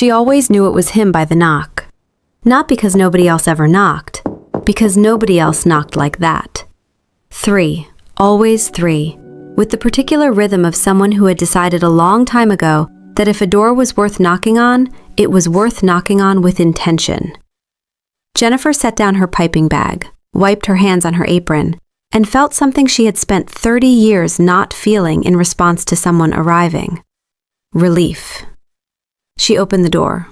She always knew it was him by the knock. Not because nobody else ever knocked, because nobody else knocked like that. 3. Always 3. With the particular rhythm of someone who had decided a long time ago that if a door was worth knocking on, it was worth knocking on with intention. Jennifer set down her piping bag, wiped her hands on her apron, and felt something she had spent 30 years not feeling in response to someone arriving. Relief. She opened the door.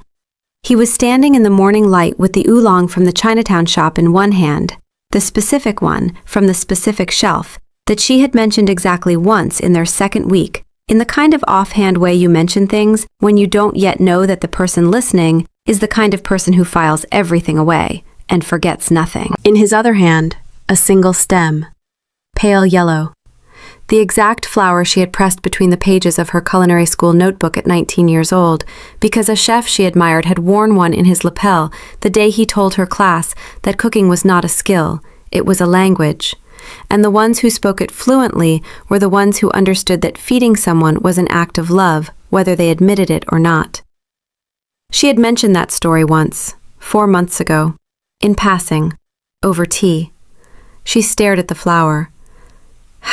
He was standing in the morning light with the oolong from the Chinatown shop in one hand, the specific one from the specific shelf that she had mentioned exactly once in their second week, in the kind of offhand way you mention things when you don't yet know that the person listening is the kind of person who files everything away and forgets nothing. In his other hand, a single stem, pale yellow, the exact flower she had pressed between the pages of her culinary school notebook at 19 years old, because a chef she admired had worn one in his lapel the day he told her class that cooking was not a skill, it was a language, and the ones who spoke it fluently were the ones who understood that feeding someone was an act of love, whether they admitted it or not. She had mentioned that story once, 4 months ago, in passing, over tea. She stared at the flower.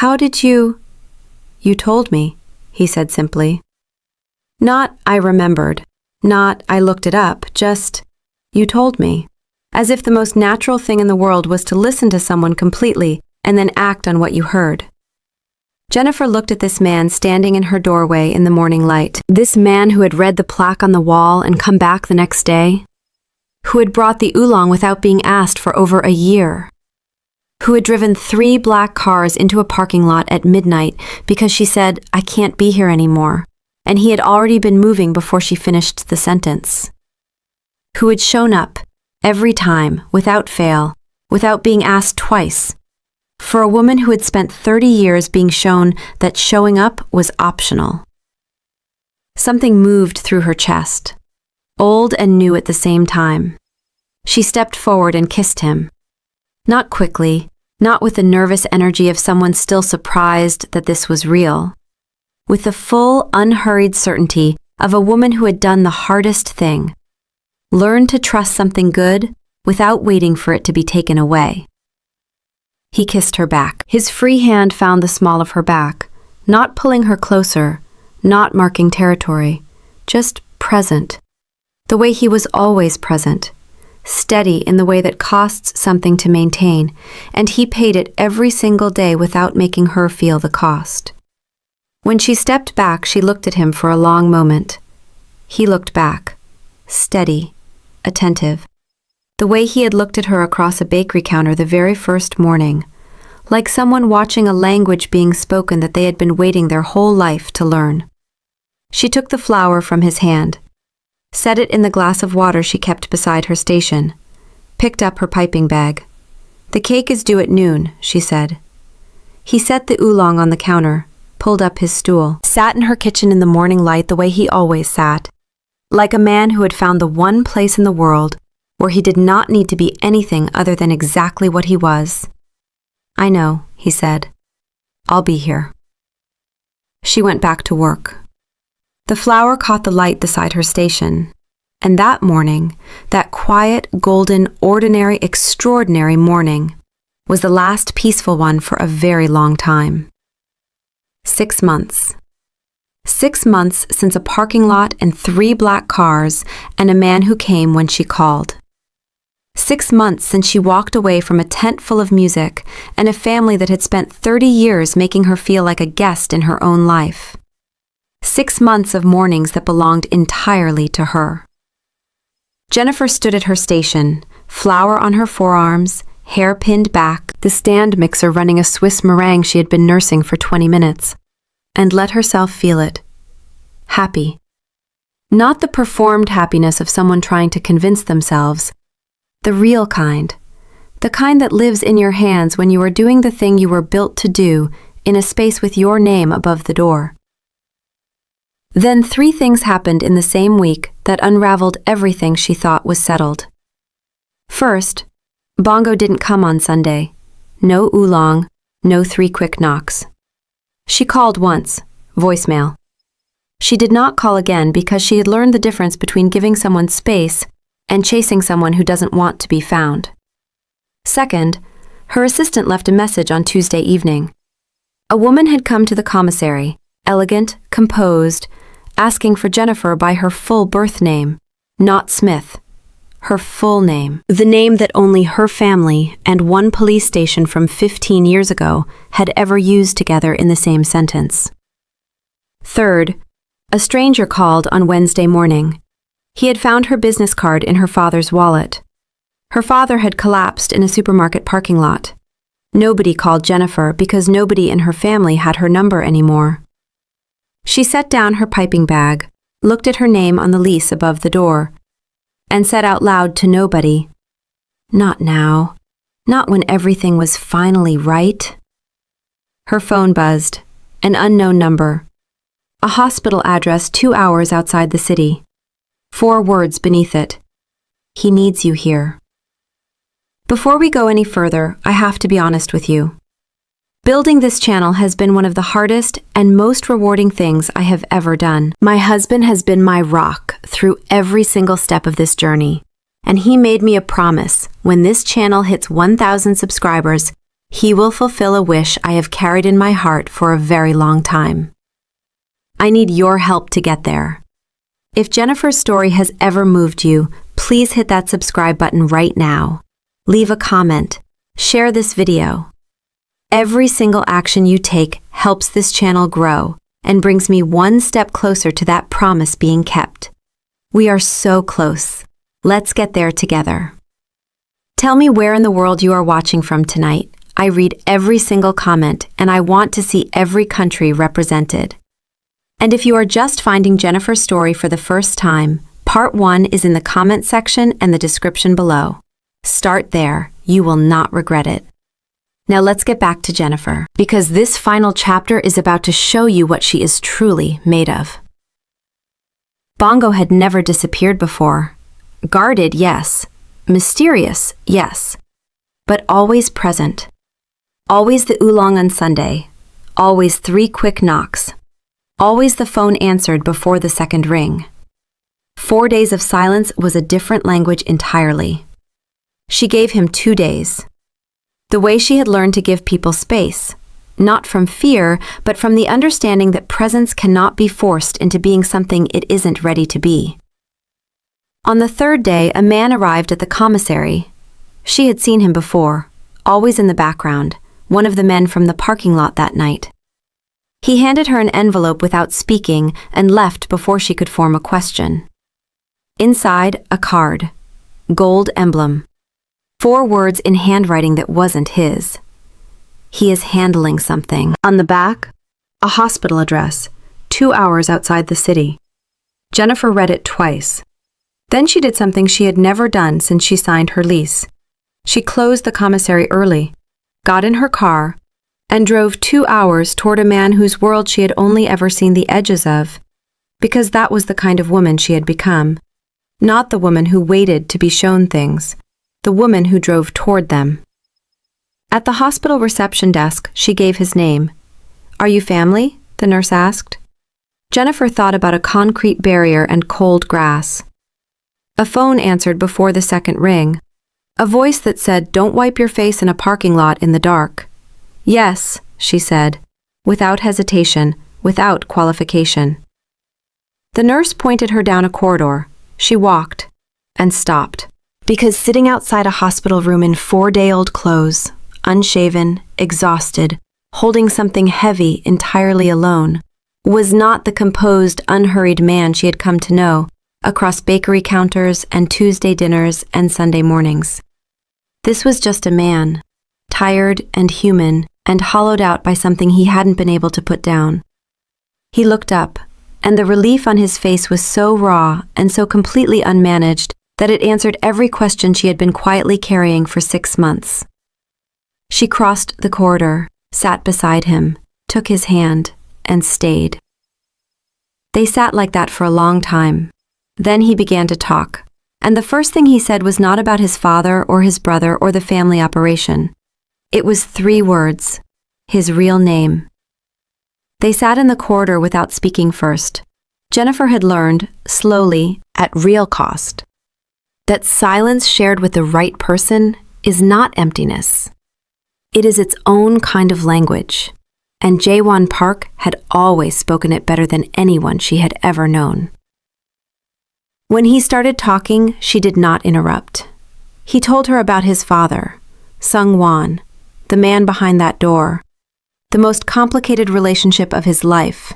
"How did you—" "You told me," he said simply. Not, "I remembered," not, "I looked it up," just, "You told me." As if the most natural thing in the world was to listen to someone completely and then act on what you heard. Jennifer looked at this man standing in her doorway in the morning light. This man who had read the plaque on the wall and come back the next day. Who had brought the oolong without being asked for over a year. Who had driven 3 black cars into a parking lot at midnight because she said, "I can't be here anymore," and he had already been moving before she finished the sentence. Who had shown up, every time, without fail, without being asked twice, for a woman who had spent 30 years being shown that showing up was optional. Something moved through her chest, old and new at the same time. She stepped forward and kissed him. Not quickly, not with the nervous energy of someone still surprised that this was real. With the full, unhurried certainty of a woman who had done the hardest thing. Learned to trust something good without waiting for it to be taken away. He kissed her back. His free hand found the small of her back, not pulling her closer, not marking territory, just present. The way he was always present. Steady in the way that costs something to maintain, and he paid it every single day without making her feel the cost. When she stepped back, she looked at him for a long moment. He looked back, steady, attentive, the way he had looked at her across a bakery counter the very first morning, like someone watching a language being spoken that they had been waiting their whole life to learn. She took the flower from his hand, set it in the glass of water she kept beside her station, picked up her piping bag. "The cake is due at noon," she said. He set the oolong on the counter, pulled up his stool, sat in her kitchen in the morning light the way he always sat, like a man who had found the one place in the world where he did not need to be anything other than exactly what he was. "I know," he said. "I'll be here." She went back to work. The flower caught the light beside her station, and that morning, that quiet, golden, ordinary, extraordinary morning, was the last peaceful one for a very long time. 6 months. 6 months since a parking lot and 3 black cars and a man who came when she called. 6 months since she walked away from a tent full of music and a family that had spent 30 years making her feel like a guest in her own life. 6 months of mornings that belonged entirely to her. Jennifer stood at her station, flower on her forearms, hair pinned back, the stand mixer running a Swiss meringue she had been nursing for 20 minutes, and let herself feel it. Happy. Not the performed happiness of someone trying to convince themselves, the real kind, the kind that lives in your hands when you are doing the thing you were built to do in a space with your name above the door. Then 3 things happened in the same week that unraveled everything she thought was settled. First, Bongo didn't come on Sunday. No oolong, no 3 quick knocks. She called once, voicemail. She did not call again because she had learned the difference between giving someone space and chasing someone who doesn't want to be found. Second, her assistant left a message on Tuesday evening. A woman had come to the commissary, elegant, composed, asking for Jennifer by her full birth name, not Smith. Her full name, the name that only her family and one police station from 15 years ago had ever used together in the same sentence. Third, a stranger called on Wednesday morning. He had found her business card in her father's wallet. Her father had collapsed in a supermarket parking lot. Nobody called Jennifer because nobody in her family had her number anymore. She set down her piping bag, looked at her name on the lease above the door, and said out loud to nobody, "Not now. Not when everything was finally right." Her phone buzzed, an unknown number. A hospital address 2 hours outside the city. 4 words beneath it. "He needs you here." Before we go any further, I have to be honest with you. Building this channel has been one of the hardest and most rewarding things I have ever done. My husband has been my rock through every single step of this journey, and he made me a promise: when this channel hits 1,000 subscribers, he will fulfill a wish I have carried in my heart for a very long time. I need your help to get there. If Jennifer's story has ever moved you, please hit that subscribe button right now. Leave a comment. Share this video. Every single action you take helps this channel grow and brings me one step closer to that promise being kept. We are so close. Let's get there together. Tell me where in the world you are watching from tonight. I read every single comment and I want to see every country represented. And if you are just finding Jennifer's story for the first time, part 1 is in the comment section and the description below. Start there. You will not regret it. Now let's get back to Jennifer, because this final chapter is about to show you what she is truly made of. Bongo had never disappeared before. Guarded, yes. Mysterious, yes. But always present. Always the oolong on Sunday. Always 3 quick knocks. Always the phone answered before the second ring. 4 days of silence was a different language entirely. She gave him 2 days. The way she had learned to give people space, not from fear, but from the understanding that presence cannot be forced into being something it isn't ready to be. On the 3rd day, a man arrived at the commissary. She had seen him before, always in the background, one of the men from the parking lot that night. He handed her an envelope without speaking and left before she could form a question. Inside, a card. Gold emblem. 4 words in handwriting that wasn't his. He is handling something. On the back, a hospital address, 2 hours outside the city. Jennifer read it twice. Then she did something she had never done since she signed her lease. She closed the commissary early, got in her car, and drove 2 hours toward a man whose world she had only ever seen the edges of, because that was the kind of woman she had become, not the woman who waited to be shown things. The woman who drove toward them. At the hospital reception desk, she gave his name. "Are you family?" the nurse asked. Jennifer thought about a concrete barrier and cold grass. A phone answered before the second ring. A voice that said, "Don't wipe your face in a parking lot in the dark." "Yes," she said, without hesitation, without qualification. The nurse pointed her down a corridor. She walked and stopped. Because sitting outside a hospital room in 4-day-old clothes, unshaven, exhausted, holding something heavy entirely alone, was not the composed, unhurried man she had come to know across bakery counters and Tuesday dinners and Sunday mornings. This was just a man, tired and human and hollowed out by something he hadn't been able to put down. He looked up, and the relief on his face was so raw and so completely unmanaged that it answered every question she had been quietly carrying for 6 months. She crossed the corridor, sat beside him, took his hand, and stayed. They sat like that for a long time. Then he began to talk, and the first thing he said was not about his father or his brother or the family operation. It was 3 words, his real name. They sat in the corridor without speaking first, Jennifer had learned, slowly, at real cost, that silence shared with the right person is not emptiness. It is its own kind of language, and Jaewon Park had always spoken it better than anyone she had ever known. When he started talking, she did not interrupt. He told her about his father, Sung-won, the man behind that door, the most complicated relationship of his life.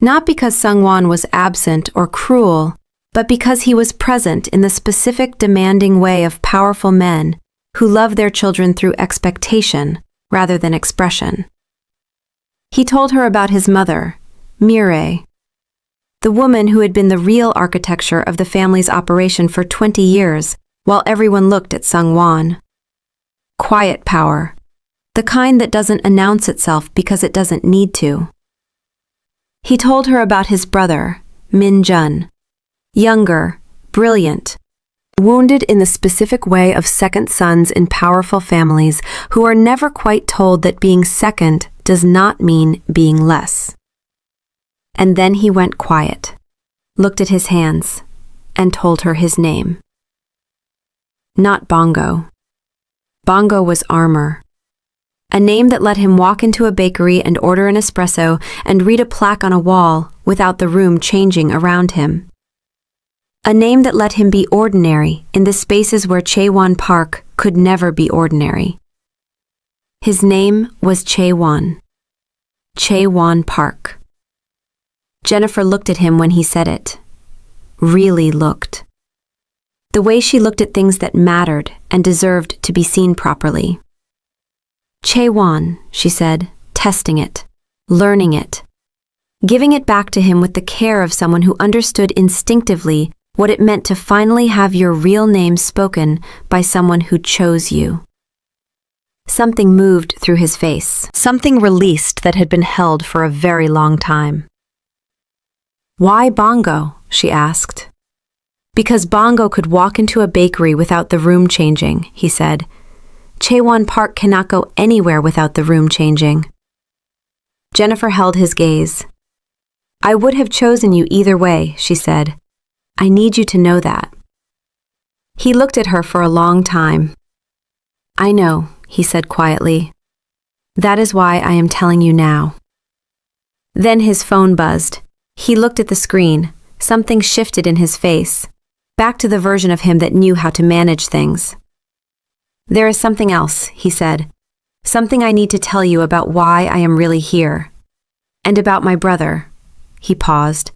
Not because Sung-won was absent or cruel, but because he was present in the specific demanding way of powerful men who love their children through expectation rather than expression. He told her about his mother, Mireille, the woman who had been the real architecture of the family's operation for 20 years while everyone looked at Sung-won. Quiet power, the kind that doesn't announce itself because it doesn't need to. He told her about his brother, Min-jun, younger, brilliant, wounded in the specific way of second sons in powerful families who are never quite told that being second does not mean being less. And then he went quiet, looked at his hands, and told her his name. Not Bongo. Bongo was armor. A name that let him walk into a bakery and order an espresso and read a plaque on a wall without the room changing around him. A name that let him be ordinary in the spaces where Jaewon Park could never be ordinary. His name was Jaewon. Jaewon Park. Jennifer looked at him when he said it. Really looked. The way she looked at things that mattered and deserved to be seen properly. Jaewon, she said, testing it, learning it, giving it back to him with the care of someone who understood instinctively what it meant to finally have your real name spoken by someone who chose you. Something moved through his face, something released that had been held for a very long time. Why Bongo? She asked. Because Bongo could walk into a bakery without the room changing, he said. Jaewon Park cannot go anywhere without the room changing. Jennifer held his gaze. I would have chosen you either way, she said. I need you to know that. He looked at her for a long time. I know, he said quietly. That is why I am telling you now. Then his phone buzzed. He looked at the screen. Something shifted in his face. Back to the version of him that knew how to manage things. There is something else, he said. Something I need to tell you about why I am really here. And about my brother. He paused.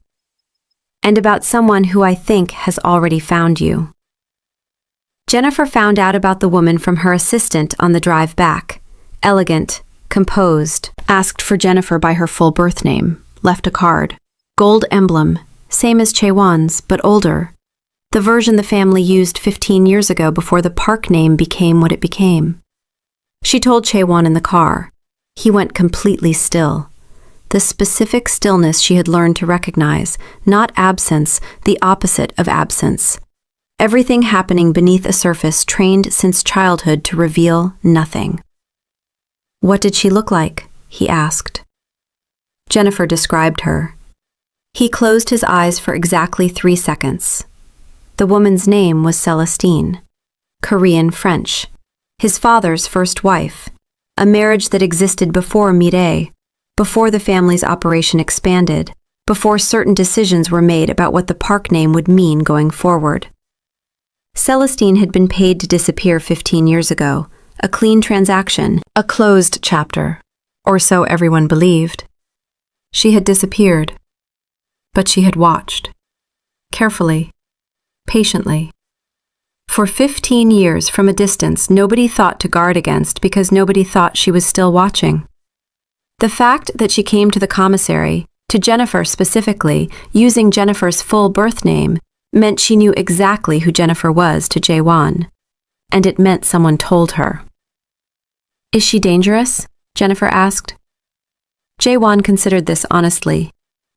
And about someone who I think has already found you. Jennifer found out about the woman from her assistant on the drive back. Elegant, composed, asked for Jennifer by her full birth name, left a card. Gold emblem, same as Jaewon's, but older. The version the family used 15 years ago before the Park name became what it became. She told Jaewon in the car. He went completely still. The specific stillness she had learned to recognize, not absence, the opposite of absence. Everything happening beneath a surface trained since childhood to reveal nothing. What did she look like? He asked. Jennifer described her. He closed his eyes for exactly 3 seconds. The woman's name was Celestine, Korean French, his father's first wife, a marriage that existed before Mireille, before the family's operation expanded, before certain decisions were made about what the Park name would mean going forward. Celestine had been paid to disappear 15 years ago, a clean transaction, a closed chapter, or so everyone believed. She had disappeared, but she had watched, carefully, patiently. For 15 years from a distance, nobody thought to guard against because nobody thought she was still watching. The fact that she came to the commissary, to Jennifer specifically, using Jennifer's full birth name, meant she knew exactly who Jennifer was to Jaewon, and it meant someone told her. Is she dangerous? Jennifer asked. Jaewon considered this honestly.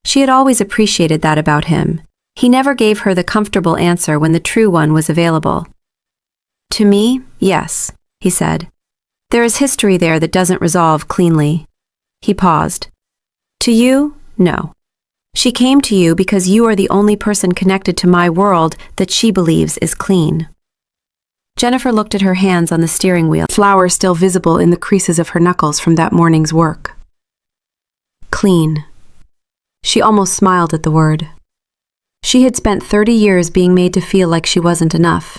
She had always appreciated that about him. He never gave her the comfortable answer when the true one was available. To me, yes, he said. There is history there that doesn't resolve cleanly. He paused. To you, no. She came to you because you are the only person connected to my world that she believes is clean. Jennifer looked at her hands on the steering wheel, flowers still visible in the creases of her knuckles from that morning's work. Clean. She almost smiled at the word. She had spent 30 years being made to feel like she wasn't enough.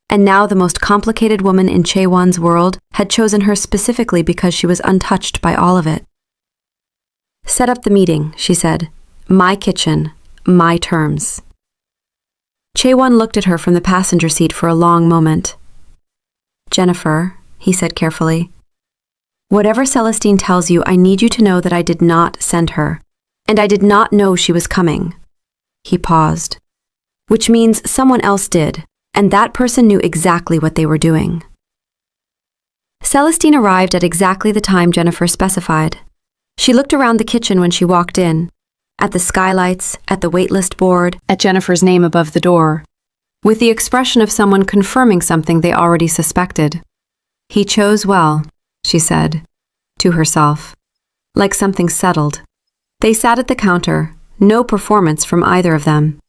And now the most complicated woman in Chaewon's world had chosen her specifically because she was untouched by all of it. Set up the meeting, she said. My kitchen, my terms. Chaewon looked at her from the passenger seat for a long moment. Jennifer, he said carefully, whatever Celestine tells you, I need you to know that I did not send her, and I did not know she was coming. He paused. Which means someone else did, and that person knew exactly what they were doing. Celestine arrived at exactly the time Jennifer specified. She looked around the kitchen when she walked in, at the skylights, at the waitlist board, at Jennifer's name above the door, with the expression of someone confirming something they already suspected. He chose well, she said, to herself, like something settled. They sat at the counter, no performance from either of them.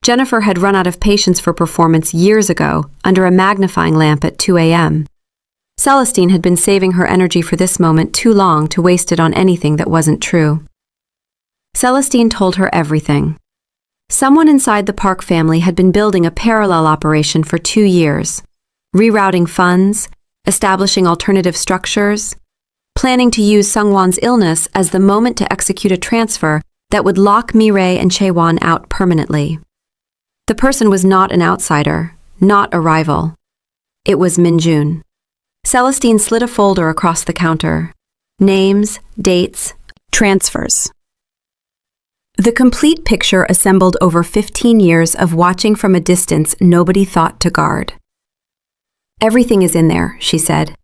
Jennifer had run out of patience for performance years ago, under a magnifying lamp at 2 a.m. Celestine had been saving her energy for this moment too long to waste it on anything that wasn't true. Celestine told her everything. Someone inside the Park family had been building a parallel operation for 2 years, rerouting funds, establishing alternative structures, planning to use Sungwon's illness as the moment to execute a transfer that would lock Mireille and Chaewon out permanently. The person was not an outsider, not a rival. It was Minjun. Celestine slid a folder across the counter. Names, dates, transfers. The complete picture assembled over 15 years of watching from a distance nobody thought to guard. Everything is in there, she said.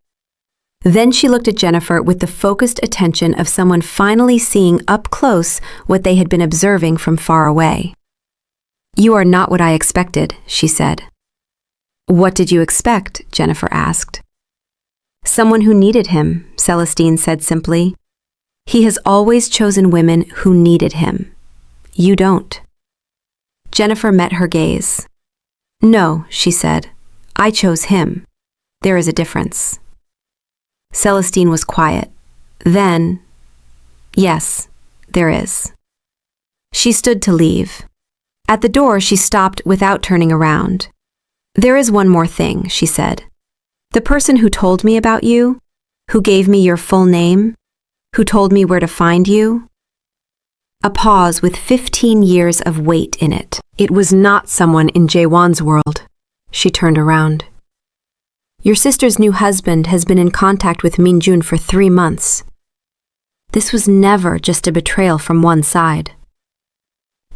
Then she looked at Jennifer with the focused attention of someone finally seeing up close what they had been observing from far away. You are not what I expected, she said. What did you expect? Jennifer asked. Someone who needed him, Celestine said simply. He has always chosen women who needed him. You don't. Jennifer met her gaze. No, she said. I chose him. There is a difference. Celestine was quiet. Then, yes, there is. She stood to leave. At the door, she stopped without turning around. There is one more thing, she said. The person who told me about you, who gave me your full name, who told me where to find you. A pause with 15 years of weight in it. It was not someone in Jaewon's world. She turned around. Your sister's new husband has been in contact with Minjun for 3 months. This was never just a betrayal from one side.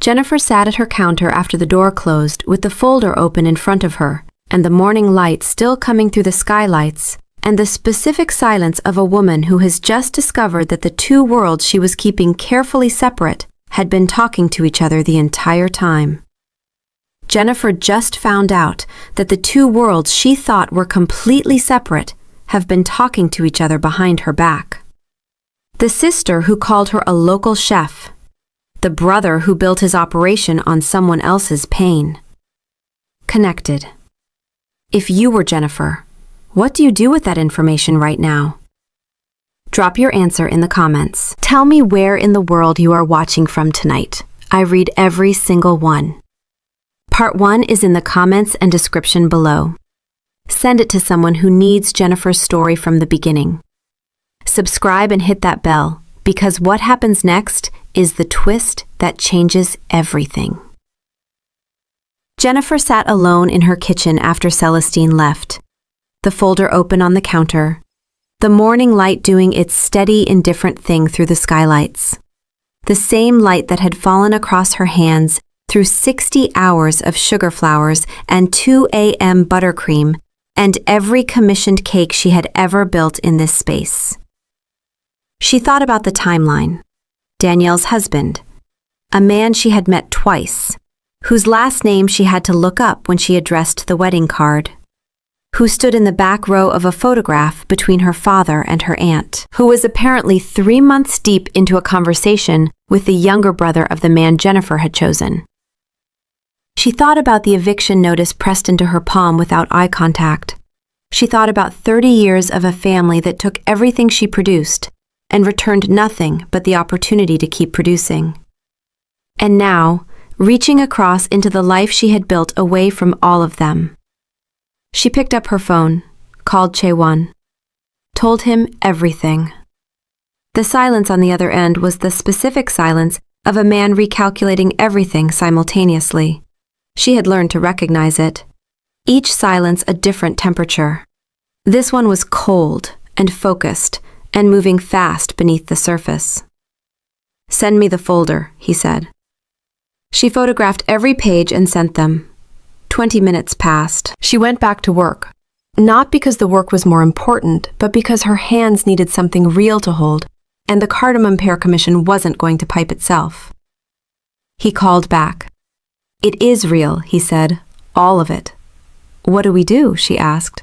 Jennifer sat at her counter after the door closed with the folder open in front of her and the morning light still coming through the skylights and the specific silence of a woman who has just discovered that the two worlds she was keeping carefully separate had been talking to each other the entire time. Jennifer just found out that the two worlds she thought were completely separate have been talking to each other behind her back. The sister who called her a local chef, the brother who built his operation on someone else's pain. Connected. If you were Jennifer, what do you do with that information right now? Drop your answer in the comments. Tell me where in the world you are watching from tonight. I read every single one. Part 1 is in the comments and description below. Send it to someone who needs Jennifer's story from the beginning. Subscribe and hit that bell, because what happens next is the twist that changes everything. Jennifer sat alone in her kitchen after Celestine left, the folder open on the counter, the morning light doing its steady, indifferent thing through the skylights. The same light that had fallen across her hands through 60 hours of sugar flowers and 2 a.m. buttercream and every commissioned cake she had ever built in this space. She thought about the timeline. Danielle's husband, a man she had met twice, whose last name she had to look up when she addressed the wedding card, who stood in the back row of a photograph between her father and her aunt, who was apparently 3 months deep into a conversation with the younger brother of the man Jennifer had chosen. She thought about the eviction notice pressed into her palm without eye contact. She thought about 30 years of a family that took everything she produced and returned nothing but the opportunity to keep producing. And now, reaching across into the life she had built away from all of them. She picked up her phone, called Chae-won, told him everything. The silence on the other end was the specific silence of a man recalculating everything simultaneously. She had learned to recognize it. Each silence a different temperature. This one was cold and focused and moving fast beneath the surface. "Send me the folder," he said. She photographed every page and sent them. 20 minutes passed. She went back to work. Not because the work was more important, but because her hands needed something real to hold, and the Cardamom Pear Commission wasn't going to pipe itself. He called back. "It is real," he said. "All of it." "What do we do?" she asked.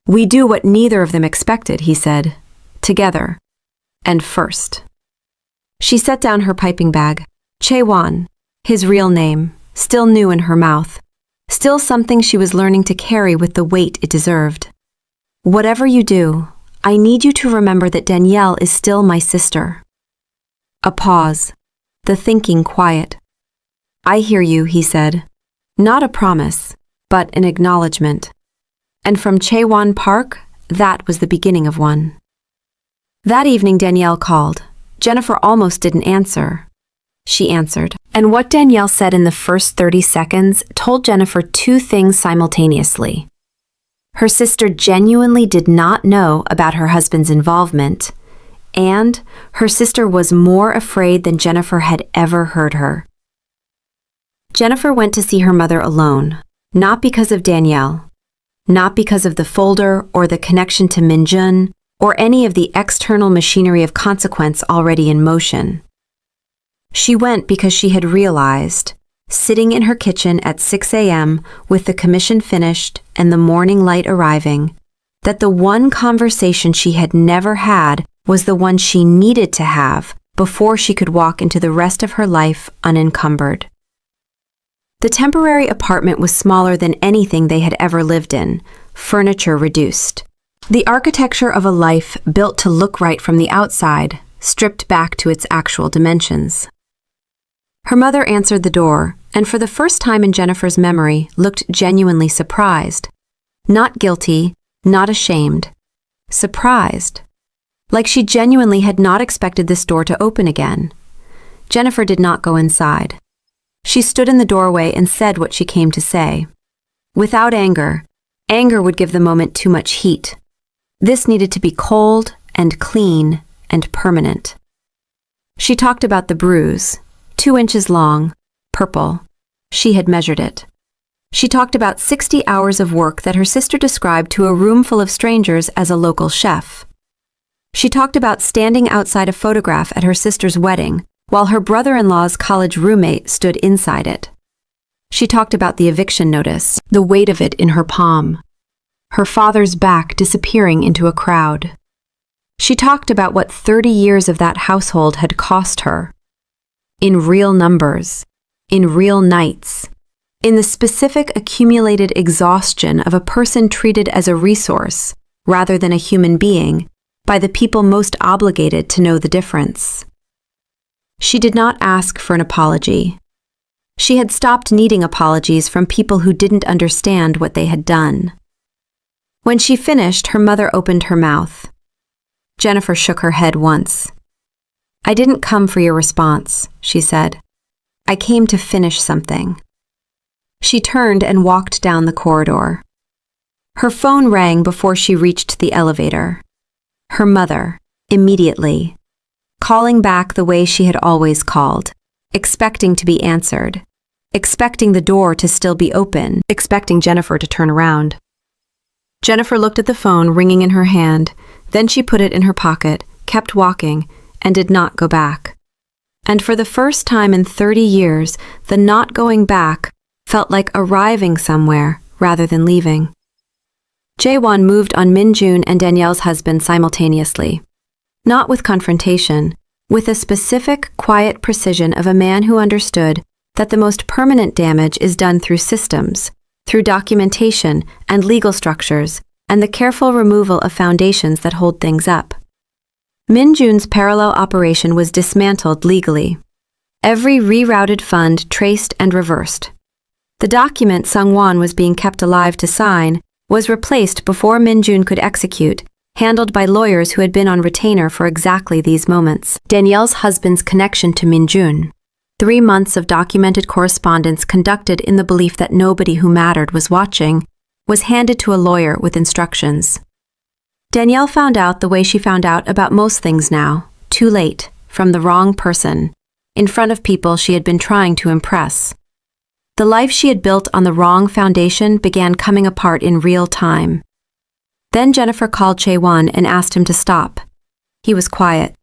"We do what neither of them expected," he said. "Together. And first." She set down her piping bag. Chae-won, his real name, still new in her mouth. Still something she was learning to carry with the weight it deserved. "Whatever you do, I need you to remember that Danielle is still my sister." A pause. The thinking quiet. "I hear you," he said. Not a promise, but an acknowledgement. And from Chae-won Park, that was the beginning of one. That evening Danielle called. Jennifer almost didn't answer. She answered. And what Danielle said in the first 30 seconds told Jennifer two things simultaneously. Her sister genuinely did not know about her husband's involvement, and her sister was more afraid than Jennifer had ever heard her. Jennifer went to see her mother alone, not because of Danielle, not because of the folder or the connection to Min-jun or any of the external machinery of consequence already in motion. She went because she had realized, sitting in her kitchen at 6 a.m. with the commission finished and the morning light arriving, that the one conversation she had never had was the one she needed to have before she could walk into the rest of her life unencumbered. The temporary apartment was smaller than anything they had ever lived in, furniture reduced. The architecture of a life built to look right from the outside, stripped back to its actual dimensions. Her mother answered the door, and for the first time in Jennifer's memory, looked genuinely surprised. Not guilty, not ashamed. Surprised. Like she genuinely had not expected this door to open again. Jennifer did not go inside. She stood in the doorway and said what she came to say. Without anger. Anger would give the moment too much heat. This needed to be cold and clean and permanent. She talked about the bruise, 2 inches long, purple. She had measured it. She talked about 60 hours of work that her sister described to a room full of strangers as a local chef. She talked about standing outside a photograph at her sister's wedding, while her brother-in-law's college roommate stood inside it. She talked about the eviction notice, the weight of it in her palm. Her father's back disappearing into a crowd. She talked about what 30 years of that household had cost her. In real numbers, in real nights, in the specific accumulated exhaustion of a person treated as a resource, rather than a human being, by the people most obligated to know the difference. She did not ask for an apology. She had stopped needing apologies from people who didn't understand what they had done. When she finished, her mother opened her mouth. Jennifer shook her head once. "I didn't come for your response," she said. "I came to finish something." She turned and walked down the corridor. Her phone rang before she reached the elevator. Her mother, immediately, calling back the way she had always called, expecting to be answered, expecting the door to still be open, expecting Jennifer to turn around. Jennifer looked at the phone ringing in her hand, then she put it in her pocket, kept walking, and did not go back. And for the first time in 30 years, the not going back felt like arriving somewhere rather than leaving. Jae-won moved on Min-jun and Danielle's husband simultaneously. Not with confrontation, with a specific, quiet precision of a man who understood that the most permanent damage is done through systems, through documentation and legal structures, and the careful removal of foundations that hold things up. Min Jun's parallel operation was dismantled legally. Every rerouted fund traced and reversed. The document Sungwon was being kept alive to sign was replaced before Min Jun could execute, handled by lawyers who had been on retainer for exactly these moments. Danielle's husband's connection to Min Jun. 3 months of documented correspondence conducted in the belief that nobody who mattered was watching, was handed to a lawyer with instructions. Danielle found out the way she found out about most things now, too late, from the wrong person, in front of people she had been trying to impress. The life she had built on the wrong foundation began coming apart in real time. Then Jennifer called Chae-won and asked him to stop. He was quiet.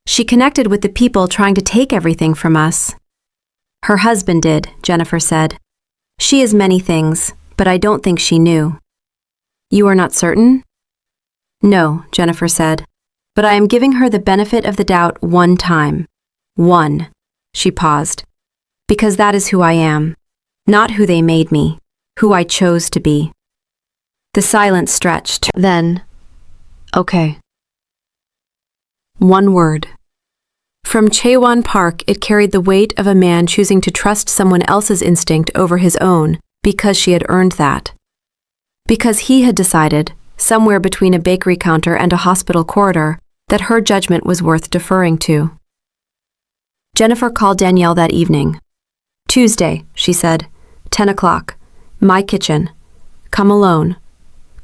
She connected with the people trying to take everything from us. Her husband did, Jennifer said. She is many things, but I don't think she knew. You are not certain? No, Jennifer said, but I am giving her the benefit of the doubt one time. One. She paused. Because that is who I am, not who they made me, who I chose to be. The silence stretched. Then, okay. One word. From Chae-won Park, it carried the weight of a man choosing to trust someone else's instinct over his own because she had earned that. Because he had decided, somewhere between a bakery counter and a hospital corridor, that her judgment was worth deferring to. Jennifer called Danielle that evening. Tuesday, she said, 10 o'clock, my kitchen. Come alone.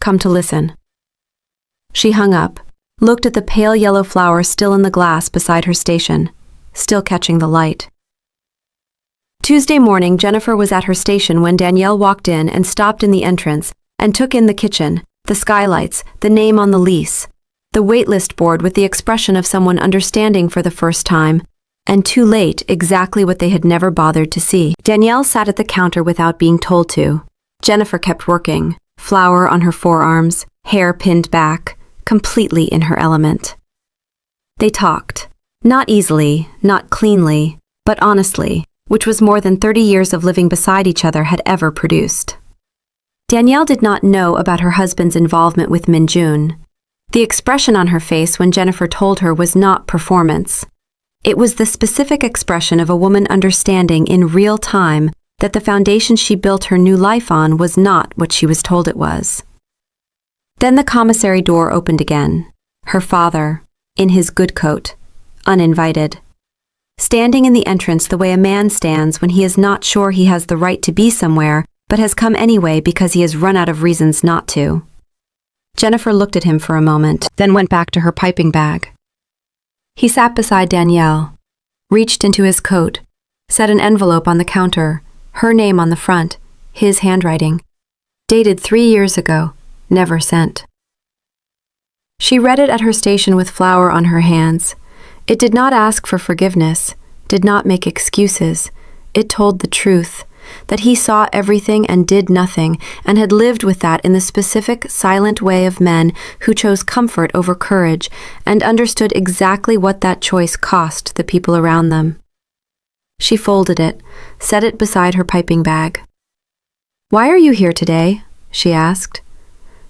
Come to listen. She hung up, looked at the pale yellow flower still in the glass beside her station, still catching the light. Tuesday morning, Jennifer was at her station when Danielle walked in and stopped in the entrance and took in the kitchen, the skylights, the name on the lease, the waitlist board with the expression of someone understanding for the first time, and too late exactly what they had never bothered to see. Danielle sat at the counter without being told to. Jennifer kept working, flower on her forearms, hair pinned back, completely in her element. They talked. Not easily, not cleanly, but honestly, which was more than 30 years of living beside each other had ever produced. Danielle did not know about her husband's involvement with Min Jun. The expression on her face when Jennifer told her was not performance. It was the specific expression of a woman understanding in real time that the foundation she built her new life on was not what she was told it was. Then the commissary door opened again. Her father, in his good coat, uninvited. Standing in the entrance the way a man stands when he is not sure he has the right to be somewhere, but has come anyway because he has run out of reasons not to. Jennifer looked at him for a moment, then went back to her piping bag. He sat beside Danielle, reached into his coat, set an envelope on the counter, her name on the front, his handwriting. Dated 3 years ago, never sent. She read it at her station with flour on her hands. It did not ask for forgiveness, did not make excuses. It told the truth, that he saw everything and did nothing, and had lived with that in the specific, silent way of men who chose comfort over courage and understood exactly what that choice cost the people around them. She folded it, set it beside her piping bag. "Why are you here today?" she asked.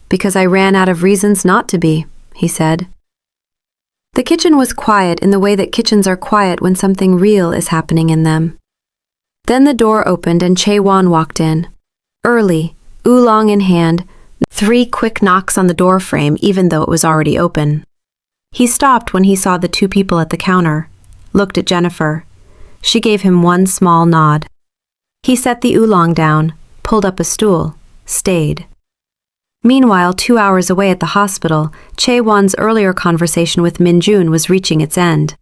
"Because I ran out of reasons not to be," he said. The kitchen was quiet in the way that kitchens are quiet when something real is happening in them. Then the door opened and Chae-won walked in. Early, oolong in hand, 3 quick knocks on the door frame even though it was already open. He stopped when he saw the 2 people at the counter, looked at Jennifer. She gave him one small nod. He set the oolong down, pulled up a stool, stayed. Meanwhile, 2 hours away at the hospital, Chae-won's earlier conversation with Min Jun was reaching its end.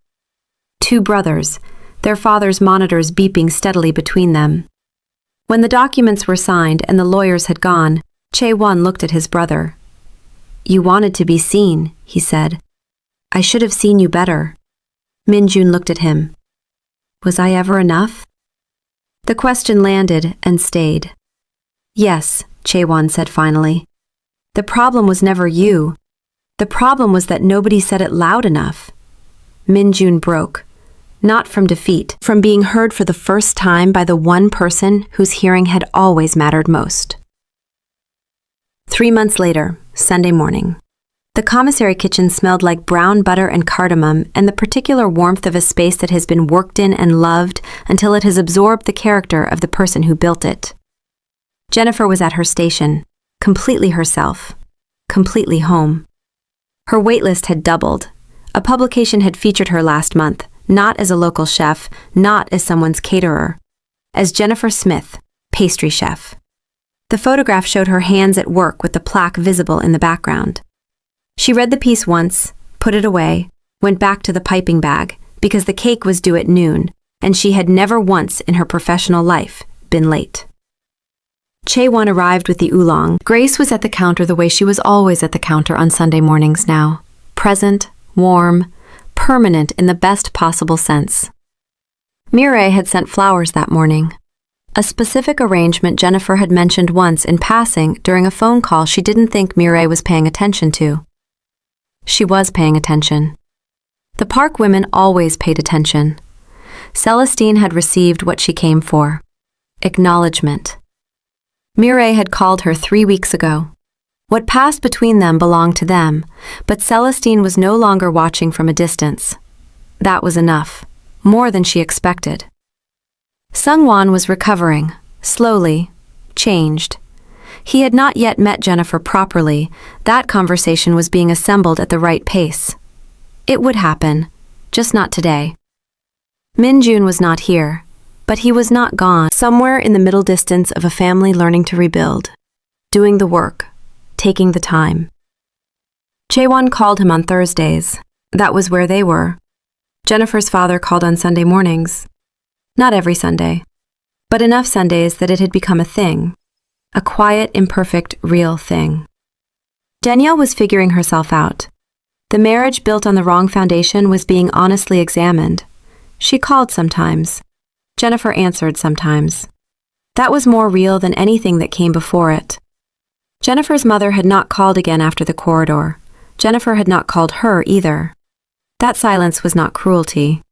2 brothers, their father's monitors beeping steadily between them. When the documents were signed and the lawyers had gone, Chae-won looked at his brother. "You wanted to be seen," he said. "I should have seen you better." Min Jun looked at him. "Was I ever enough?" The question landed and stayed. "Yes," Chae-won said finally. "The problem was never you. The problem was that nobody said it loud enough. Min-Jun broke. Not from defeat, from being heard for the first time by the one person whose hearing had always mattered most. 3 months later, Sunday morning. The commissary kitchen smelled like brown butter and cardamom and the particular warmth of a space that has been worked in and loved until it has absorbed the character of the person who built it. Jennifer was at her station, completely herself, completely home. Her waitlist had doubled. A publication had featured her last month, not as a local chef, not as someone's caterer, as Jennifer Smith, pastry chef. The photograph showed her hands at work with the plaque visible in the background. She read the piece once, put it away, went back to the piping bag, because the cake was due at noon, and she had never once in her professional life been late. Chae-won arrived with the oolong. Grace was at the counter the way she was always at the counter on Sunday mornings now. Present, warm, permanent in the best possible sense. Mireille had sent flowers that morning. A specific arrangement Jennifer had mentioned once in passing during a phone call she didn't think Mireille was paying attention to. She was paying attention. The park women always paid attention. Celestine had received what she came for. Acknowledgement. Mireille had called her 3 weeks ago. What passed between them belonged to them, but Celestine was no longer watching from a distance. That was enough, more than she expected. Sung-won was recovering, slowly, changed. He had not yet met Jennifer properly. That conversation was being assembled at the right pace. It would happen, just not today. Min-Jun was not here, but he was not gone. Somewhere in the middle distance of a family learning to rebuild, doing the work, taking the time. Chae-won called him on Thursdays. That was where they were. Jennifer's father called on Sunday mornings. Not every Sunday, but enough Sundays that it had become a thing. A quiet, imperfect, real thing. Danielle was figuring herself out. The marriage built on the wrong foundation was being honestly examined. She called sometimes. Jennifer answered sometimes. That was more real than anything that came before it. Jennifer's mother had not called again after the corridor. Jennifer had not called her either. That silence was not cruelty.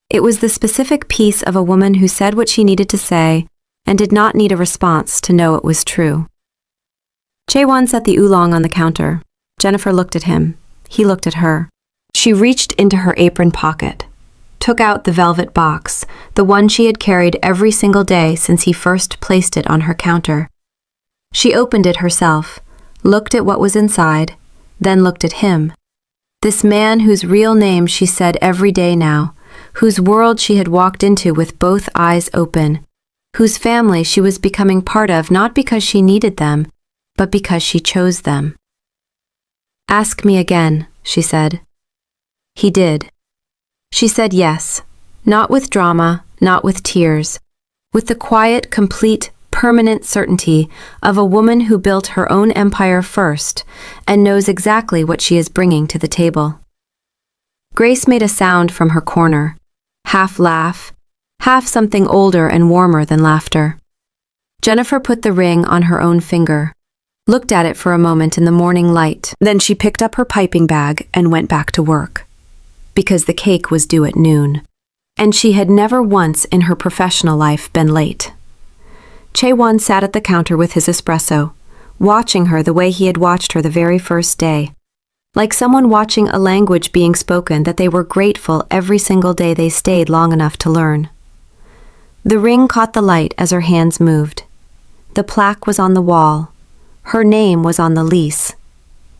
It was the specific piece of a woman who said what she needed to say and did not need a response to know it was true. Chae-won set the oolong on the counter. Jennifer looked at him. He looked at her. She reached into her apron pocket, took out the velvet box, the one she had carried every single day since he first placed it on her counter. She opened it herself, looked at what was inside, then looked at him. This man whose real name she said every day now, whose world she had walked into with both eyes open, whose family she was becoming part of not because she needed them, but because she chose them. "Ask me again," she said. He did. She said yes, not with drama, not with tears, with the quiet, complete, permanent certainty of a woman who built her own empire first and knows exactly what she is bringing to the table. Grace made a sound from her corner, half laugh, half something older and warmer than laughter. Jennifer put the ring on her own finger, looked at it for a moment in the morning light, then she picked up her piping bag and went back to work, because the cake was due at noon, and she had never once in her professional life been late. Chae-won sat at the counter with his espresso, watching her the way he had watched her the very first day, like someone watching a language being spoken that they were grateful every single day they stayed long enough to learn. The ring caught the light as her hands moved. The plaque was on the wall. Her name was on the lease.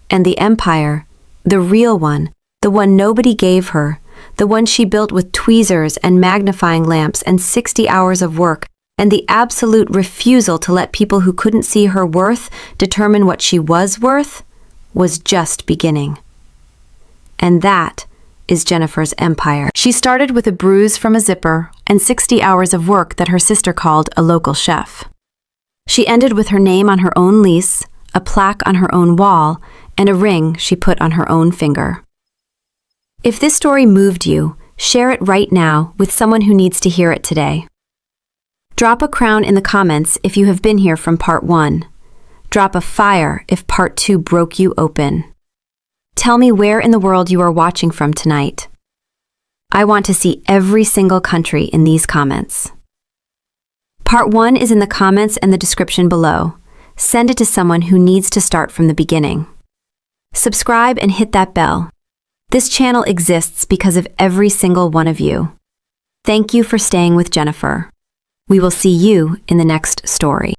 And the empire, the real one, the one nobody gave her, the one she built with tweezers and magnifying lamps and 60 hours of work, and the absolute refusal to let people who couldn't see her worth determine what she was worth, was just beginning. And that is Jennifer's empire. She started with a bruise from a zipper and 60 hours of work that her sister called a local chef. She ended with her name on her own lease, a plaque on her own wall, and a ring she put on her own finger. If this story moved you, share it right now with someone who needs to hear it today. Drop a crown in the comments if you have been here from part 1. Drop a fire if part 2 broke you open. Tell me where in the world you are watching from tonight. I want to see every single country in these comments. Part 1 is in the comments and the description below. Send it to someone who needs to start from the beginning. Subscribe and hit that bell. This channel exists because of every single one of you. Thank you for staying with Jennifer. We will see you in the next story.